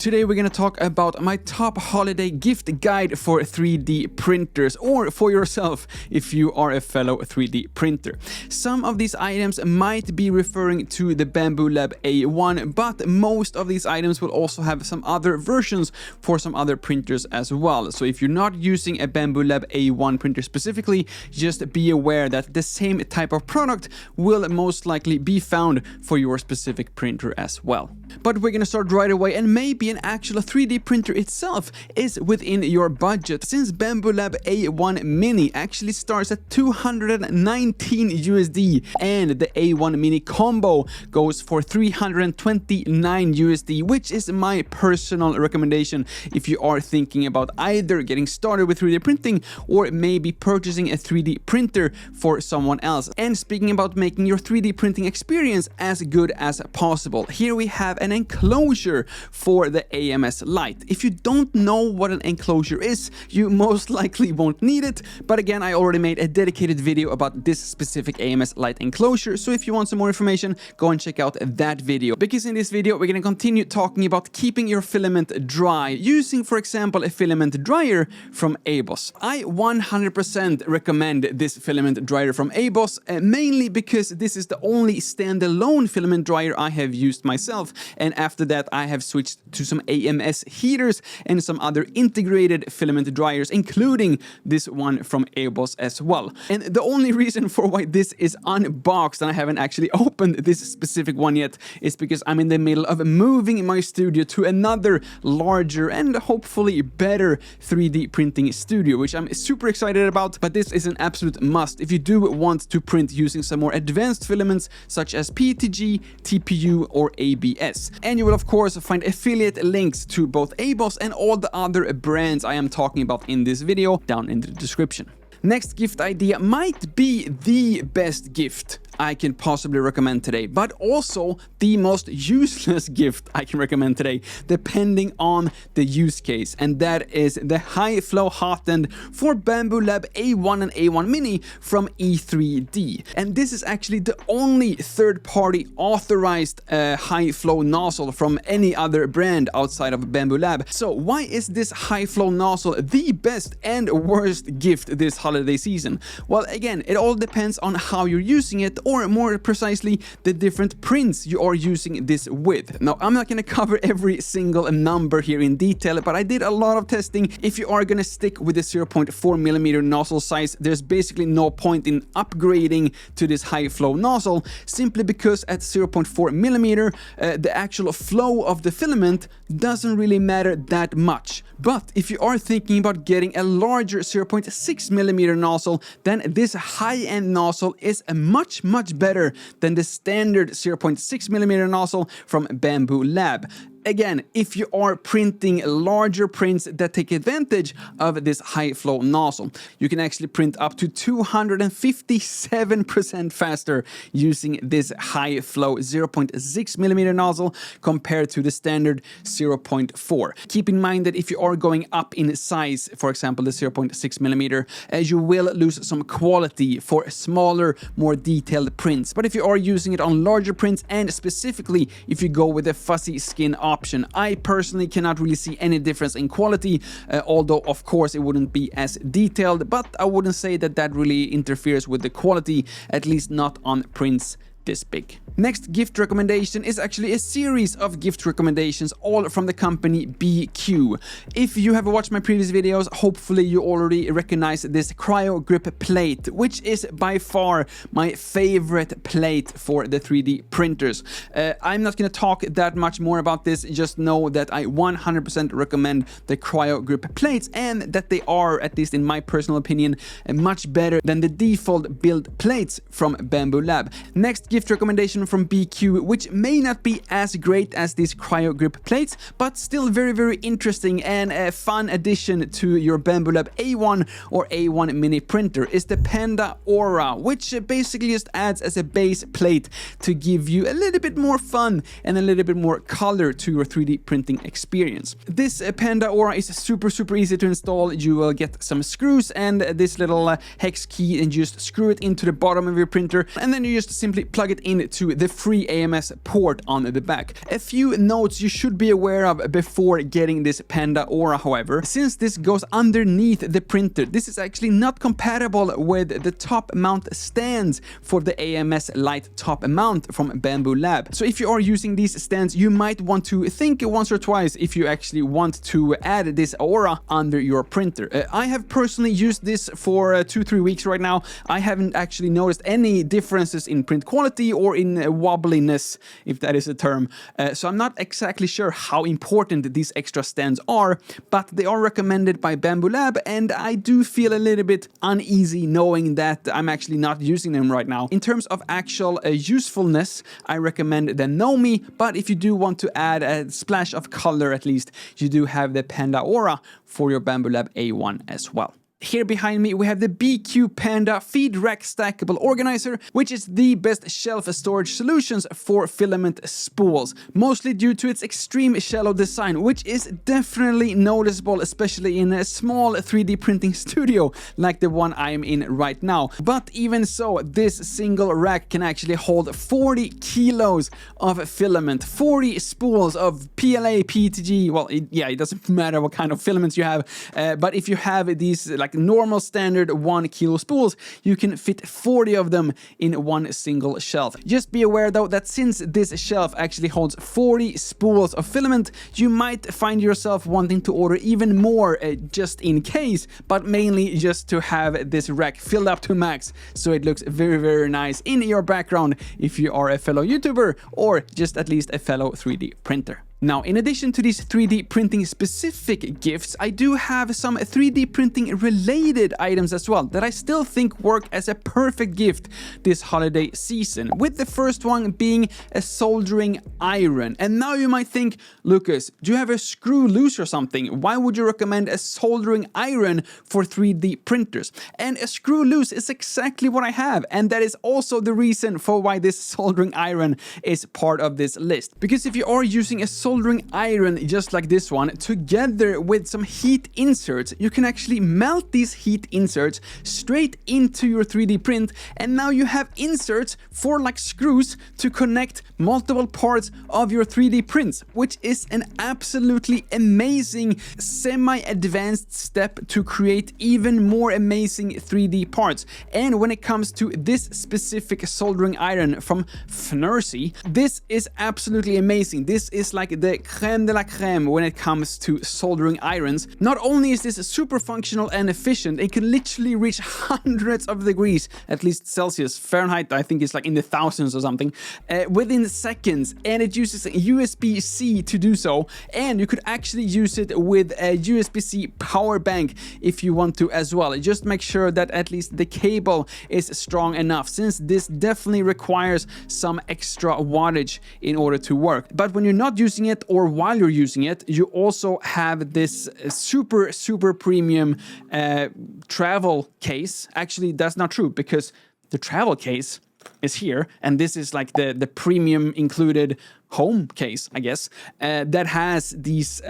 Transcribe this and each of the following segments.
Today we're going to talk about my top holiday gift guide for 3D printers, or for yourself if you are a fellow 3D printer. Some of these items might be referring to the Bambu Lab A1, but most of these items will also have some other versions for some other printers as well. So if you're not using a Bambu Lab A1 printer specifically, just be aware that the same type of product will most likely be found for your specific printer as well. But we're gonna start right away, and maybe an actual 3D printer itself is within your budget, since Bambu Lab A1 Mini actually starts at 219 USD and the A1 Mini combo goes for 329 USD, which is my personal recommendation if you are thinking about either getting started with 3D printing or maybe purchasing a 3D printer for someone else. And speaking about making your 3D printing experience as good as possible, here we have an enclosure for the AMS Lite. If you don't know what an enclosure is, you most likely won't need it, but again, I already made a dedicated video about this specific AMS Lite enclosure, so if you want some more information, go and check out that video. Because in this video, we're going to continue talking about keeping your filament dry, using, for example, a filament dryer from ABOS. I 100% recommend this filament dryer from ABOS, mainly because this is the only standalone filament dryer I have used myself, and after that I have switched to some AMS heaters and some other integrated filament dryers, including this one from ABOS as well. And the only reason for why this is unboxed and I haven't actually opened this specific one yet is because I'm in the middle of moving my studio to another larger and hopefully better 3D printing studio, which I'm super excited about. But this is an absolute must if you do want to print using some more advanced filaments such as PETG, TPU or ABS. And you will of course find affiliate links to both ABOS and all the other brands I am talking about in this video down in the description. Next gift idea might be the best gift I can possibly recommend today, but also the most useless gift I can recommend today, depending on the use case, and that is the high flow Hotend for Bambu Lab A1 and A1 Mini from E3D. And this is actually the only third-party authorized high flow nozzle from any other brand outside of Bambu Lab. So why is this high flow nozzle the best and worst gift this holiday season? Well, again, it all depends on how you're using it, or more precisely, the different prints you are using this with. Now, I'm not going to cover every single number here in detail, but I did a lot of testing. If you are going to stick with the 0.4mm nozzle size, there's basically no point in upgrading to this high flow nozzle, simply because at 0.4mm, the actual flow of the filament doesn't really matter that much. But if you are thinking about getting a larger 0.6mm nozzle, then this high-end nozzle is a much better than the standard 0.6mm nozzle from Bambu Lab. Again, if you are printing larger prints that take advantage of this high flow nozzle, you can actually print up to 257% faster using this high flow 0.6mm nozzle compared to the standard 0.4. Keep in mind that if you are going up in size, for example the 0.6mm, you will lose some quality for smaller, more detailed prints. But if you are using it on larger prints, and specifically if you go with a fuzzy skin option, I personally cannot really see any difference in quality, although of course it wouldn't be as detailed, but I wouldn't say that that really interferes with the quality, at least not on prints this big. Next gift recommendation is actually a series of gift recommendations, all from the company BQ. If you have watched my previous videos, hopefully you already recognize this cryo grip plate, which is by far my favorite plate for the 3D printers. I'm not going to talk that much more about this, just know that I 100% recommend the cryo grip plates, and that they are, at least in my personal opinion, much better than the default build plates from Bambu Lab. Next gift recommendation from BQ, which may not be as great as these cryo grip plates, but still very interesting and a fun addition to your Bambu Lab A1 or A1 Mini printer, is the PANDA Aura, which basically just adds as a base plate to give you a little bit more fun and a little bit more color to your 3D printing experience. This PANDA Aura is super easy to install. You will get some screws and this little hex key, and just screw it into the bottom of your printer, and then you just simply plug plug it into the free AMS port on the back. A few notes you should be aware of before getting this PANDA Aura, however. Since this goes underneath the printer, this is actually not compatible with the top mount stands for the AMS Lite top mount from Bambu Lab. So if you are using these stands, you might want to think once or twice if you actually want to add this Aura under your printer. I have personally used this for 2-3 weeks right now. I haven't actually noticed any differences in print quality or in wobbliness, if that is a term. So I'm not exactly sure how important these extra stands are, but they are recommended by Bambu Lab, and I do feel a little bit uneasy knowing that I'm actually not using them right now. In terms of actual usefulness, I recommend the Nomi, but if you do want to add a splash of color at least, you do have the PANDA Aura for your Bambu Lab A1 as well. Here behind me we have the BQ PANDA Feed Rack Stackable Organizer, which is the best shelf storage solutions for filament spools, mostly due to its extreme shallow design, which is definitely noticeable, especially in a small 3D printing studio like the one I am in right now. But even so, this single rack can actually hold 40 kilos of filament, 40 spools of PLA, PETG, well, it doesn't matter what kind of filaments you have, but if you have these like normal standard 1 kilo spools, you can fit 40 of them in one single shelf. Just be aware though that since this shelf actually holds 40 spools of filament, you might find yourself wanting to order even more just in case, but mainly just to have this rack filled up to max so it looks very, very nice in your background if you are a fellow YouTuber or just at least a fellow 3D printer. Now, in addition to these 3D printing specific gifts, I do have some 3D printing related items as well that I still think work as a perfect gift this holiday season, with the first one being a soldering iron. And now you might think, Lucas, do you have a screw loose or something? Why would you recommend a soldering iron for 3D printers? And a screw loose is exactly what I have, and that is also the reason for why this soldering iron is part of this list. Because if you are using a soldering iron just like this one, together with some heat inserts, you can actually melt these heat inserts straight into your 3D print, and now you have inserts for like screws to connect multiple parts of your 3D prints, which is an absolutely amazing semi-advanced step to create even more amazing 3D parts. And when it comes to this specific soldering iron from Fnercy, this is absolutely amazing. This is like the creme de la creme when it comes to soldering irons. Not only is this super functional and efficient, it can literally reach hundreds of degrees, at least Celsius. Fahrenheit, I think it's like in the thousands or something, within seconds, and it uses USB-C to do so, and you could actually use it with a USB-C power bank if you want to as well. Just make sure that at least the cable is strong enough, since this definitely requires some extra wattage in order to work. But when you're not using it, or while you're using it, you also have this super premium travel case. Actually, that's not true, because the travel case is here, and this is like the premium included home case, I guess, that has these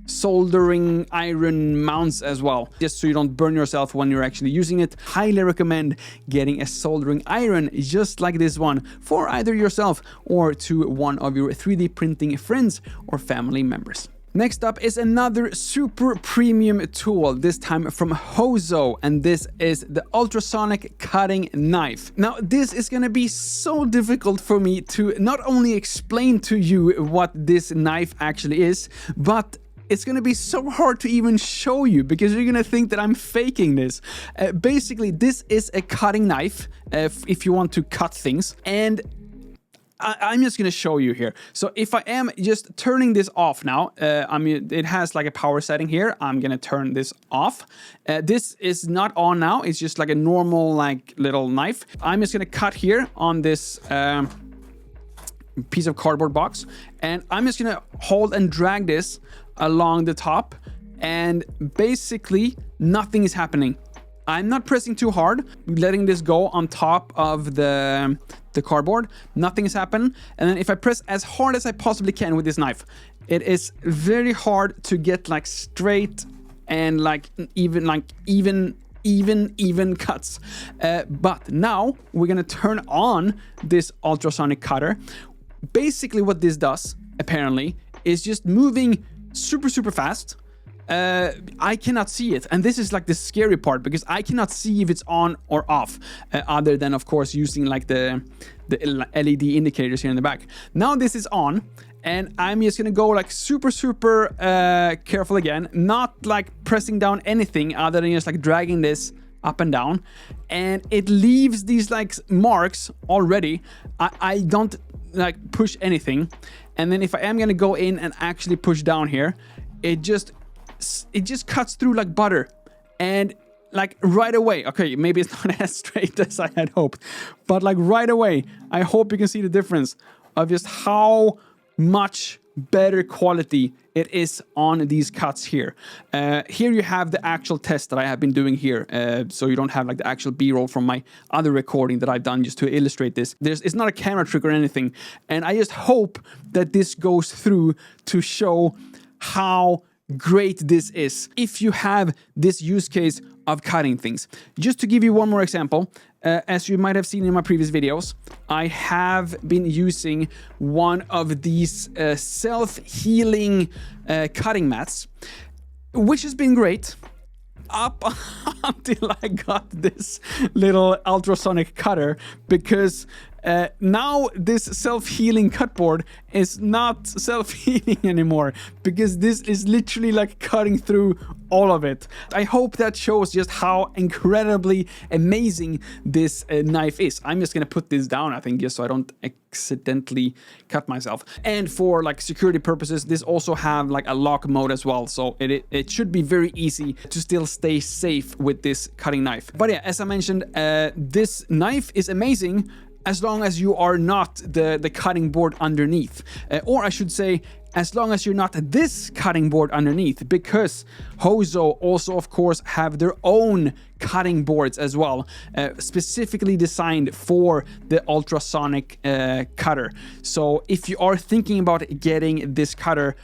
soldering iron mounts as well, just so you don't burn yourself when you're actually using it. Highly recommend getting a soldering iron just like this one for either yourself or to one of your 3D printing friends or family members. Next up is another super premium tool, this time from Hozo, and this is the Ultrasonic cutting knife. Now, this is gonna be so difficult for me to not only explain to you what this knife actually is, but it's gonna be so hard to even show you, because you're gonna think that I'm faking this. Basically, this is a cutting knife if you want to cut things, and I'm just gonna show you here. So if I am just turning this off now, I mean, it has like a power setting here. I'm gonna turn this off. This is not on now. It's just like a normal like little knife. I'm just gonna cut here on this piece of cardboard box, and I'm just gonna hold and drag this along the top, and basically nothing is happening. I'm not pressing too hard, letting this go on top of the cardboard. Nothing has happened. And then if I press as hard as I possibly can with this knife, it is very hard to get like straight and like even even cuts. But now we're gonna turn on this ultrasonic cutter. Basically what this does, apparently, is just moving super fast. I cannot see it, and this is like the scary part, because I cannot see if it's on or off, other than of course using like the LED indicators here in the back. Now this is on, and I'm just gonna go like super careful again, not like pressing down anything other than just like dragging this up and down, and it leaves these like marks already. I don't like push anything, and then if I am gonna go in and actually push down here, it just cuts through like butter, and like right away, okay, maybe it's not as straight as I had hoped, but like right away, I hope you can see the difference of just how much better quality it is on these cuts here. Here you have the actual test that I have been doing here, so you don't have like the actual B-roll from my other recording that I've done just to illustrate this. It's not a camera trick or anything, and I just hope that this goes through to show how great this is if you have this use case of cutting things. Just to give you one more example, as you might have seen in my previous videos, I have been using one of these self-healing cutting mats, which has been great up until I got this little ultrasonic cutter, because now this self-healing cut board is not self-healing anymore, because this is literally like cutting through all of it. I hope that shows just how incredibly amazing this knife is. I'm just gonna put this down, I think, just so I don't accidentally cut myself. And for like security purposes, this also have like a lock mode as well, so it should be very easy to still stay safe with this cutting knife. But yeah, as I mentioned, this knife is amazing as long as you are not the cutting board underneath, or I should say, as long as you're not this cutting board underneath, because Hozo also of course have their own cutting boards as well, specifically designed for the ultrasonic cutter. So if you are thinking about getting this cutter,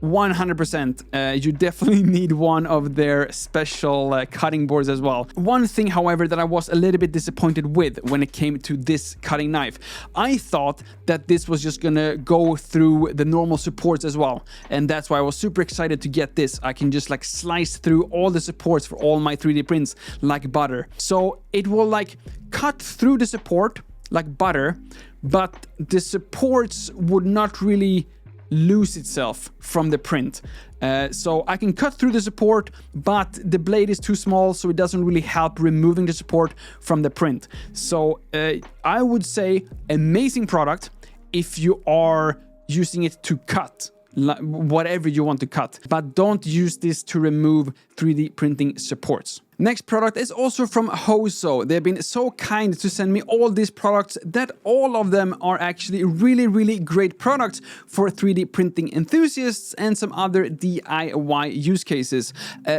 100%, you definitely need one of their special cutting boards as well. One thing, however, that I was a little bit disappointed with when it came to this cutting knife, I thought that this was just gonna go through the normal supports as well, and that's why I was super excited to get this. I can just like slice through all the supports for all my 3D prints like butter. So it will like cut through the support like butter, but the supports would not really lose itself from the print. So I can cut through the support, but the blade is too small, so it doesn't really help removing the support from the print. So I would say amazing product if you are using it to cut whatever you want to cut, but don't use this to remove 3D printing supports. Next product is also from Hozo. They've been so kind to send me all these products that all of them are actually really great products for 3D printing enthusiasts and some other DIY use cases,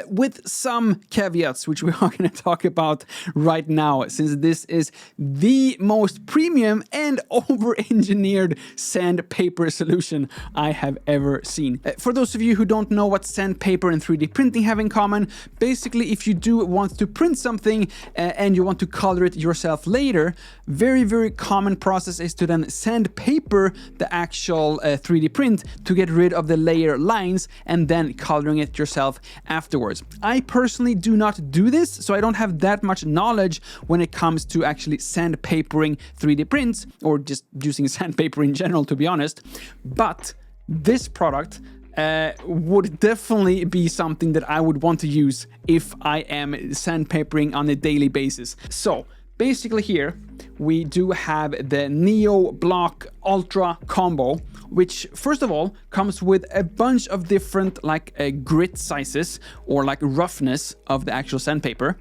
with some caveats which we are going to talk about right now, since this is the most premium and over-engineered sandpaper solution I have ever seen. For those of you who don't know what sandpaper and 3D printing have in common, basically if you do want to print something and you want to color it yourself later, very common process is to then sandpaper the actual 3D print to get rid of the layer lines and then coloring it yourself afterwards. I personally do not do this, so I don't have that much knowledge when it comes to actually sandpapering 3D prints, or just using sandpaper in general, to be honest. But this product would definitely be something that I would want to use if I am sandpapering on a daily basis. So basically here we do have the Neo Block Ultra combo, which first of all comes with a bunch of different like grit sizes or like roughness of the actual sandpaper,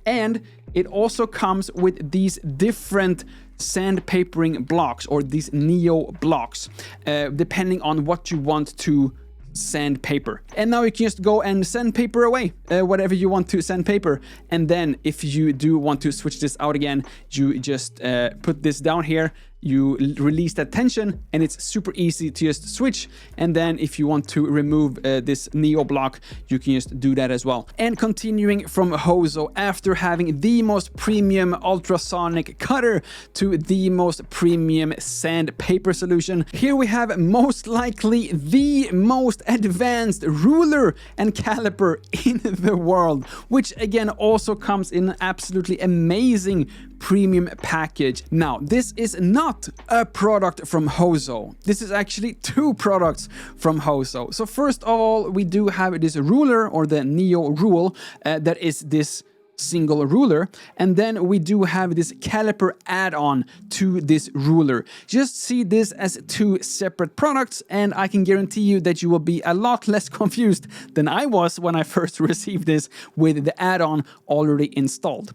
and it also comes with these different sandpapering blocks, or these Neo blocks, depending on what you want to sandpaper. And now you can just go and sandpaper away whatever you want to sandpaper, and then if you do want to switch this out again, you just put this down here, you release that tension, and it's super easy to just switch. And then if you want to remove this Neo block, you can just do that as well. And continuing from Hozo, after having the most premium ultrasonic cutter to the most premium sandpaper solution, here we have most likely the most advanced ruler and caliper in the world, which again also comes in an absolutely amazing premium package. Now, this is not a product from Hozo. This is actually two products from Hozo. So first of all, we do have this ruler, or the Neo rule, that is this single ruler, and then we do have this caliper add-on to this ruler. Just see this as two separate products, and I can guarantee you that you will be a lot less confused than I was when I first received this with the add-on already installed.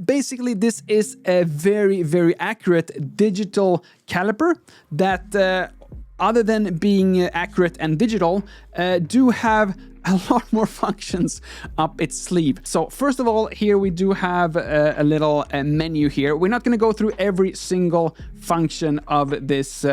Basically, this is a very, very accurate digital caliper that other than being accurate and digital, do have a lot more functions up its sleeve. So first of all, here we do have a little menu here. We're not going to go through every single function of this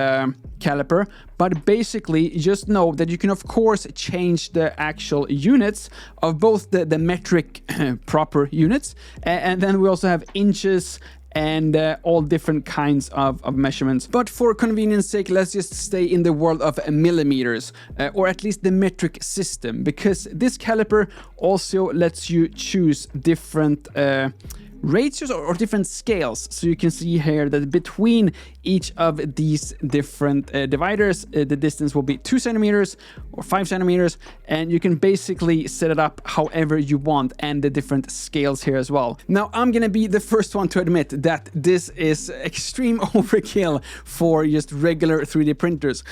caliper, but basically just know that you can of course change the actual units of both the metric proper units, and then we also have inches and all different kinds of measurements. But for convenience sake, let's just stay in the world of millimeters, or at least the metric system, because this caliper also lets you choose different ratios or different scales. So you can see here that between each of these different dividers, the distance will be 2 centimeters or 5 centimeters, and you can basically set it up however you want, and the different scales here as well. Now, I'm gonna be the first one to admit that this is extreme overkill for just regular 3D printers,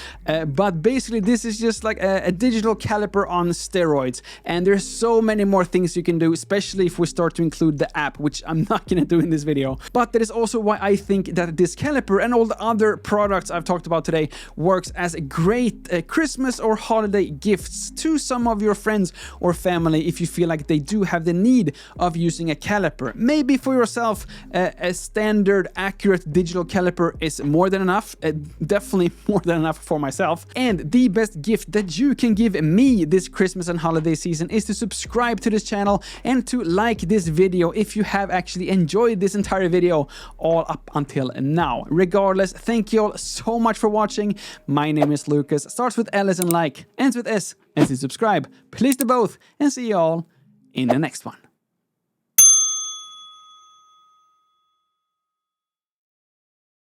but basically this is just like a digital caliper on steroids, and there's so many more things you can do, especially if we start to include the app, which I'm not gonna do in this video. But that is also why I think that this caliper and all the other products I've talked about today works as a great Christmas or holiday gifts to some of your friends or family if you feel like they do have the need of using a caliper. Maybe for yourself, a standard accurate digital caliper is more than enough, definitely more than enough for myself. And the best gift that you can give me this Christmas and holiday season is to subscribe to this channel and to like this video if you have actually enjoyed this entire video all up until now. Regardless, thank you all so much for watching. My name is Lucas, starts with L as in like, ends with S as in subscribe. Please do both, and see you all in the next one.